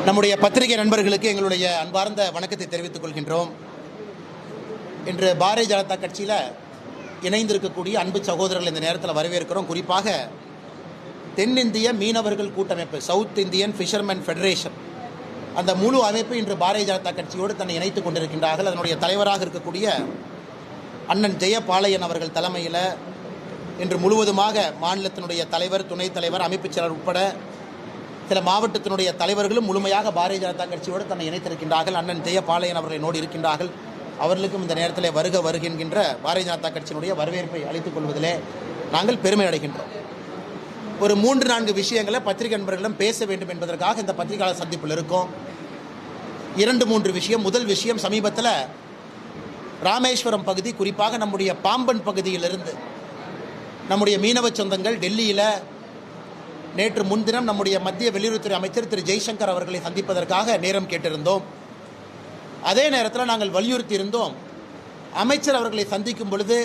நம்முடைய பத்திரிகை நண்பர்களுக்கு எங்களுடைய அன்பார்ந்த வணக்கத்தை தெரிவித்துக் கொள்கின்றோம். இன்று பாரதிய ஜனதா கட்சியில் இணைந்திருக்கக்கூடிய அன்பு சகோதரர்கள் இந்த நேரத்தில் வரவேற்கிறோம். குறிப்பாக தென்னிந்திய மீனவர்கள் கூட்டமைப்பு, சவுத் இந்தியன் ஃபிஷர்மேன் ஃபெடரேஷன், அந்த முழு அமைப்பு இன்று பாரதிய ஜனதா கட்சியோடு தன்னை இணைத்துக் கொண்டிருக்கின்றார்கள். அதனுடைய தலைவராக இருக்கக்கூடிய அண்ணன் ஜெயபாளையன் அவர்கள் தலைமையில் இன்று முழுவதுமாக மாநிலத்தினுடைய தலைவர், துணைத் தலைவர், அமைப்புச் செயலர் உட்பட சில மாவட்டத்தினுடைய தலைவர்களும் முழுமையாக பாரதிய ஜனதா கட்சியோடு தன்னை இணைத்திருக்கின்றார்கள். அண்ணன் ஜெயபாளையன் அவர்கள் என்னோடு இருக்கின்றார்கள். அவர்களுக்கும் இந்த நேரத்தில் வருகின்ற பாரதிய ஜனதா கட்சியினுடைய வரவேற்பை அளித்துக் கொள்வதிலே நாங்கள் பெருமை அடைகின்றோம். ஒரு 3-4 விஷயங்களை பத்திரிகை நண்பர்களிடம் பேச வேண்டும் என்பதற்காக இந்த பத்திரிகையாளர் சந்திப்பில் இருக்கோம். 2-3 விஷயம். முதல் விஷயம், சமீபத்தில் ராமேஸ்வரம் பகுதி, குறிப்பாக நம்முடைய பாம்பன் பகுதியிலிருந்து நம்முடைய மீனவ சொந்தங்கள் டெல்லியில் நேற்று முன்தினம் நம்முடைய மத்திய வெளியுறவுத்துறை அமைச்சர் திரு ஜெய்சங்கர் அவர்களை சந்திப்பதற்காக நேரம் கேட்டிருந்தோம். அதே நேரத்தில் நாங்கள் வலியுறுத்தி இருந்தோம், அமைச்சர் அவர்களை சந்திக்கும் பொழுது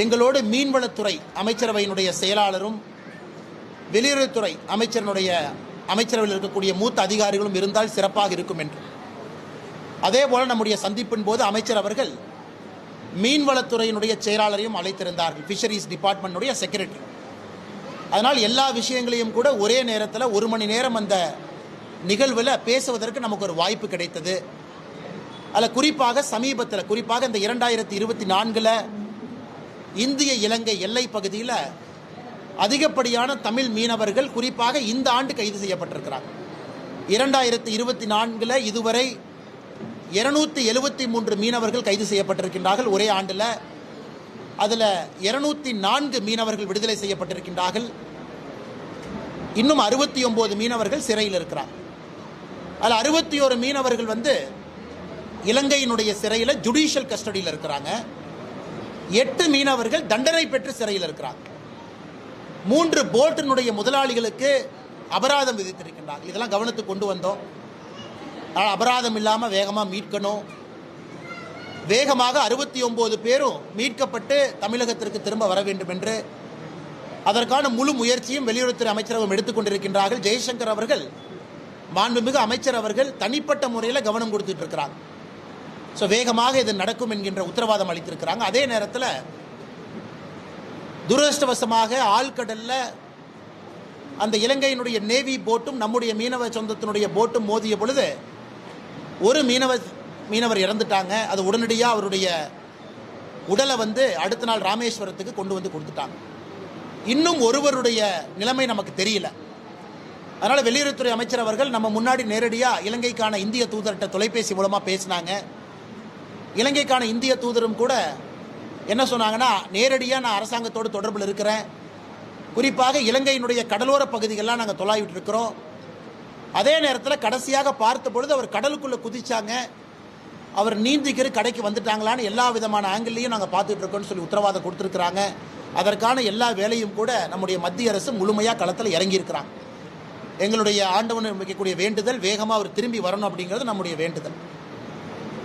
எங்களோடு மீன்வளத்துறை அமைச்சரவையினுடைய செயலாளரும் வெளியுறவுத்துறை அமைச்சரவையில் இருக்கக்கூடிய மூத்த அதிகாரிகளும் இருந்தால் சிறப்பாக இருக்கும் என்று. அதே போல் நம்முடைய சந்திப்பின் போது அமைச்சர் அவர்கள் மீன்வளத்துறையினுடைய செயலாளரையும் அழைத்திருந்தார்கள், ஃபிஷரிஸ் டிபார்ட்மெண்ட்டுடைய செக்ரட்டரி. அதனால் எல்லா விஷயங்களையும் கூட ஒரே நேரத்தில் 1 மணி நேரம் அந்த நிகழ்வில் பேசுவதற்கு நமக்கு ஒரு வாய்ப்பு கிடைத்தது. அதில் குறிப்பாக இந்த 2024 இந்திய இலங்கை எல்லை பகுதியில் அதிகப்படியான தமிழ் மீனவர்கள் குறிப்பாக இந்த ஆண்டு கைது செய்யப்பட்டிருக்கிறார். 2024 இதுவரை 273 மீனவர்கள் கைது செய்யப்பட்டிருக்கின்றார்கள் ஒரே ஆண்டில். அதில் 204 மீனவர்கள் விடுதலை செய்யப்பட்டிருக்கின்றார்கள். இன்னும் 69 மீனவர்கள் சிறையில் இருக்கிறார். அதில் 61 மீனவர்கள் இலங்கையினுடைய சிறையில் ஜுடிஷியல் கஸ்டடியில் இருக்கிறாங்க. 8 மீனவர்கள் தண்டனை பெற்று சிறையில் இருக்கிறாங்க. 3 போட்டினுடைய முதலாளிகளுக்கு அபராதம் விதித்திருக்கின்றார்கள். இதெல்லாம் கவனத்துக்கு கொண்டு வந்தோம். அபராதம் இல்லாமல் வேகமாக மீட்கணும். வேகமாக 69 பேரும் மீட்கப்பட்டு தமிழகத்திற்கு திரும்ப வர வேண்டும் என்று அதற்கான முழு முயற்சியும் வெளியுறவுத்துறை அமைச்சரகம் எடுத்துக்கொண்டிருக்கின்றார்கள். ஜெய்சங்கர் அவர்கள், மாண்புமிகு அமைச்சர் அவர்கள் தனிப்பட்ட முறையில் கவனம் கொடுத்துட்டு இருக்கிறாங்க. ஸோ வேகமாக இது நடக்கும் என்கின்ற உத்தரவாதம் அளித்திருக்கிறாங்க. அதே நேரத்தில் துரதிருஷ்டவசமாக ஆழ்கடலில் அந்த இலங்கையினுடைய நேவி போட்டும் நம்முடைய மீனவ சொந்தத்தினுடைய போட்டும் மோதிய பொழுது ஒரு மீனவர் இறந்துட்டாங்க. அது உடனடியாக அவருடைய உடலை அடுத்த நாள் ராமேஸ்வரத்துக்கு கொண்டு வந்து கொடுத்துட்டாங்க. இன்னும் ஒருவருடைய நிலைமை நமக்கு தெரியல. அதனால் வெளியுறவுத்துறை அமைச்சர் அவர்கள் நம்ம முன்னாடி நேரடியாக இலங்கைக்கான இந்திய தூதர்கிட்ட தொலைபேசி மூலமாக பேசினாங்க. இலங்கைக்கான இந்திய தூதரும் கூட என்ன சொன்னாங்கன்னா, நேரடியாக நான் அரசாங்கத்தோடு தொடர்பில் இருக்கிறேன். குறிப்பாக இலங்கையினுடைய கடலோர பகுதிகளெலாம் நாங்கள் தொலாவிட்டு இருக்கிறோம். அதே நேரத்தில் கடைசியாக பார்த்த பொழுது அவர் கடலுக்குள்ளே குதிச்சாங்க, அவர் நீந்திக்கிற கடைக்கு வந்துட்டாங்களான்னு எல்லா விதமான ஆங்கிள்லையும் நாங்கள் பார்த்துட்டு இருக்கோம்னு சொல்லி உத்தரவாதம் கொடுத்துருக்குறாங்க. அதற்கான எல்லா வேலையும் கூட நம்முடைய மத்திய அரசு முழுமையாக களத்தில் இறங்கியிருக்கிறாங்க. எங்களுடைய ஆண்டவன் வைக்கக்கூடிய வேண்டுதல், வேகமாக அவர் திரும்பி வரணும் அப்படிங்கிறது நம்முடைய வேண்டுதல்.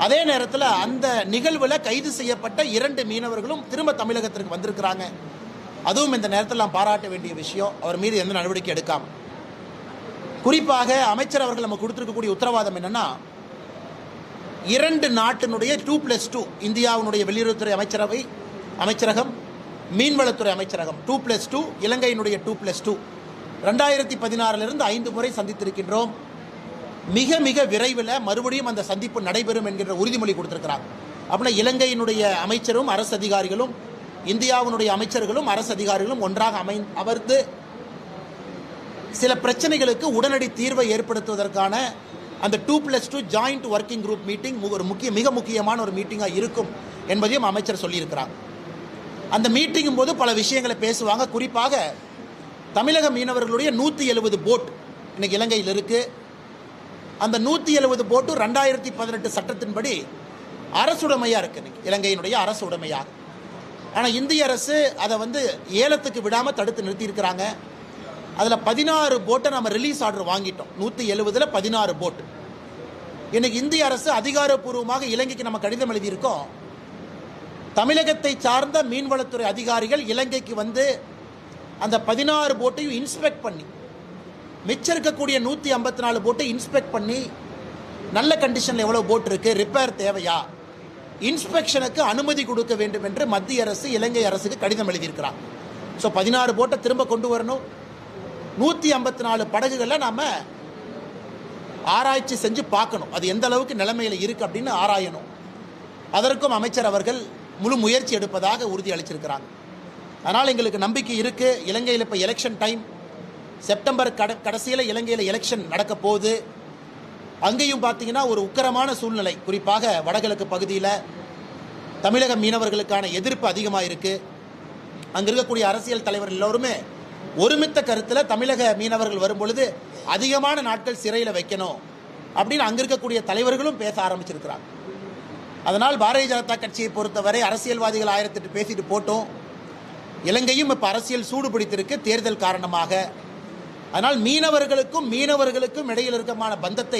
அதே நேரத்தில் அந்த நிகழ்வில் கைது செய்யப்பட்ட 2 மீனவர்களும் திரும்ப தமிழகத்திற்கு வந்திருக்கிறாங்க. அதுவும் இந்த நேரத்தில் நாம் பாராட்ட வேண்டிய விஷயம். அவர் மீது எந்த நடவடிக்கை எடுக்காமல், குறிப்பாக அமைச்சர் அவர்கள் நம்ம கொடுத்துருக்கக்கூடிய உத்தரவாதம் என்னென்னா, 2 நாட்டினுடைய 2+2, இந்தியாவினுடைய வெளியுறவுத்துறை அமைச்சரகம், மீன்வளத்துறை அமைச்சரகம் 2+2, இலங்கையினுடைய 2+2, 2016 5 முறை சந்தித்திருக்கின்றோம். மிக மிக விரைவில் மறுபடியும் அந்த சந்திப்பு நடைபெறும் என்கின்ற உறுதிமொழி கொடுத்திருக்கிறாங்க. அப்படின்னா இலங்கையினுடைய அமைச்சரும் அரசு அதிகாரிகளும், இந்தியாவினுடைய அமைச்சர்களும் அரசு அதிகாரிகளும் ஒன்றாக அமர்ந்து சில பிரச்சனைகளுக்கு உடனடி தீர்வை ஏற்படுத்துவதற்கான அந்த 2+2 ஜாயிண்ட் ஒர்க்கிங் குரூப் மீட்டிங் மிக முக்கியமான ஒரு மீட்டிங்காக இருக்கும் என்பதையும் அமைச்சர் சொல்லியிருக்கிறாங்க. அந்த மீட்டிங்கும் போது பல விஷயங்களை பேசுவாங்க. குறிப்பாக தமிழக மீனவர்களுடைய 170 போட் இன்னைக்கு இலங்கையில் இருக்குது. அந்த 170 போட்டு 2018 சட்டத்தின்படி அரசுடைமையாக இருக்குது, இலங்கையினுடைய அரசு உடைமையாக. ஆனால் இந்திய அரசு அதை ஏலத்துக்கு விடாமல் தடுத்து நிறுத்தியிருக்கிறாங்க. அதில் 16 போட்டை நம்ம ரிலீஸ் ஆர்டர் வாங்கிட்டோம். 170ல் 16 போட்டு. இன்னைக்கு இந்திய அரசு அதிகாரப்பூர்வமாக இலங்கைக்கு நம்ம கடிதம் எழுதியிருக்கோம். தமிழகத்தை சார்ந்த மீன்வளத்துறை அதிகாரிகள் இலங்கைக்கு அந்த 16 போட்டையும் இன்ஸ்பெக்ட் பண்ணி மிச்சம் இருக்கக்கூடிய 154 போட்டை இன்ஸ்பெக்ட் பண்ணி நல்ல கண்டிஷனில் எவ்வளோ போட் இருக்குது, ரிப்பேர் தேவையா, இன்ஸ்பெக்ஷனுக்கு அனுமதி கொடுக்க வேண்டும் என்று மத்திய அரசு இலங்கை அரசுக்கு கடிதம் எழுதியிருக்கிறார். ஸோ 16 போட்டை திரும்ப கொண்டு வரணும். 154 படகுகளில் நாம் ஆராய்ச்சி செஞ்சு பார்க்கணும், அது எந்த அளவுக்கு நிலைமையில் இருக்குது அப்படின்னு ஆராயணும். அதற்கும் அமைச்சர் அவர்கள் முழு முயற்சி எடுப்பதாக உறுதி அளிச்சிருக்கிறாங்க. அதனால் எங்களுக்கு நம்பிக்கை இருக்குது. இலங்கையில் இப்போ எலெக்ஷன் டைம், செப்டம்பர் கடைசியில் இலங்கையில் எலெக்ஷன் நடக்க போகுது. அங்கேயும் பார்த்தீங்கன்னா ஒரு உக்கிரமான சூழ்நிலை, குறிப்பாக வடகிழக்கு பகுதியில் தமிழக மீனவர்களுக்கான எதிர்ப்பு அதிகமாக இருக்குது. அங்கே இருக்கக்கூடிய அரசியல் தலைவர்கள் எல்லோருமே ஒருமித்த கருத்தில் தமிழக மீனவர்கள் வரும்பொழுது அதிகமான நாட்கள் சிறையில் வைக்கணும் அப்படின்னு அங்கே இருக்கக்கூடிய தலைவர்களும் பேச ஆரம்பிச்சிருக்கிறாங்க. அதனால் பாரதிய ஜனதா கட்சியை பொறுத்தவரை அரசியல்வாதிகள் 1008 பேசிட்டு போட்டோம். இலங்கையும் இப்போ அரசியல் சூடு பிடித்திருக்கு தேர்தல் காரணமாக. அதனால் மீனவர்களுக்கும் இடையில் இருக்கமான பந்தத்தை